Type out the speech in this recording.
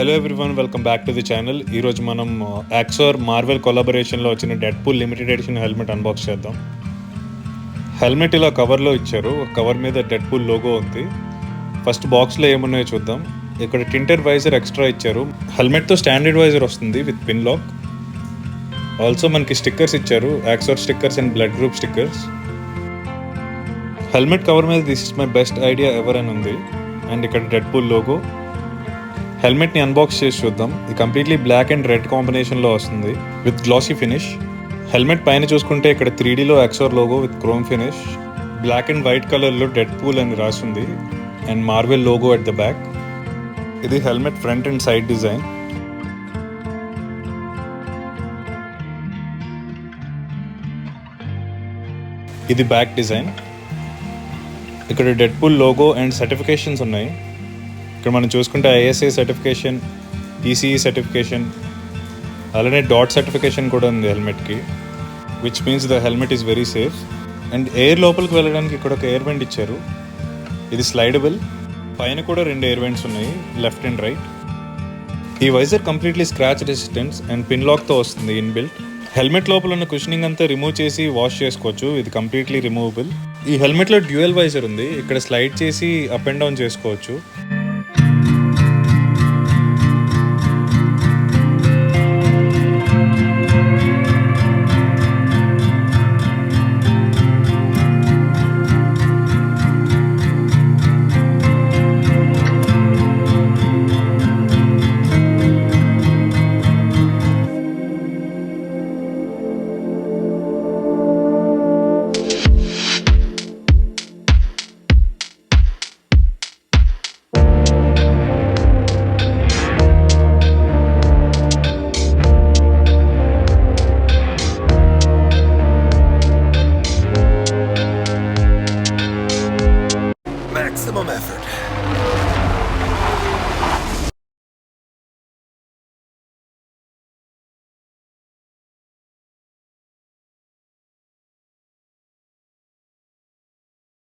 Hello everyone, welcome back to the channel. ఈరోజు మనం Axor Marvel కొలాబరేషన్లో వచ్చిన Deadpool limited edition helmet unbox చేద్దాం. హెల్మెట్ ఇలా కవర్లో ఇచ్చారు. కవర్ మీద డెడ్పూల్ లోగో ఉంది. ఫస్ట్ బాక్స్లో ఏమున్నాయో చూద్దాం. ఇక్కడ టింటర్ వైజర్ ఎక్స్ట్రా ఇచ్చారు. హెల్మెట్తో స్టాండర్డ్ వైజర్ వస్తుంది విత్ పిన్ లాక్. ఆల్సో మనకి స్టిక్కర్స్ ఇచ్చారు, Axor stickers and blood group stickers. Helmet cover మీద this is my best idea ever అని ఉంది. అండ్ ఇక్కడ డెడ్పూల్ లోగో. హెల్మెట్ని అన్బాక్స్ చేసి చూద్దాం. ఇది కంప్లీట్లీ బ్లాక్ అండ్ రెడ్ కాంబినేషన్లో వస్తుంది విత్ గ్లాసీ ఫినిష్. హెల్మెట్ పైన చూసుకుంటే ఇక్కడ 3Dలో Axor logo with chrome finish. Black and white కలర్లో డెడ్పూల్ అని రాస్తుంది and Marvel logo at the back. ఇది helmet front and side design. ఇది బ్యాక్ డిజైన్. ఇక్కడ డెడ్పూల్ లోగో అండ్ సర్టిఫికేషన్స్ ఉన్నాయి. ఇక్కడ మనం చూసుకుంటే ISI సర్టిఫికేషన్, ECE సర్టిఫికేషన్, అలానే డాట్ సర్టిఫికేషన్ కూడా ఉంది హెల్మెట్కి, which means the helmet is very safe. And air లోపలికి వెళ్ళడానికి ఇక్కడ ఒక ఎయిర్ వెంట్ ఇచ్చారు. ఇది స్లైడబుల్. పైన కూడా 2 ఎయిర్ వెంట్స్ ఉన్నాయి, లెఫ్ట్ అండ్ రైట్. ఈ visor completely scratch resistance and pin లాక్తో వస్తుంది ఇన్బిల్ట్. హెల్మెట్ లోపల ఉన్న కుషనింగ్ అంతా రిమూవ్ చేసి వాష్ చేసుకోవచ్చు. ఇది కంప్లీట్లీ రిమూవబుల్. ఈ హెల్మెట్లో డ్యూయల్ వైజర్ ఉంది. ఇక్కడ స్లైడ్ చేసి అప్ అండ్ డౌన్ చేసుకోవచ్చు. Maximum effort.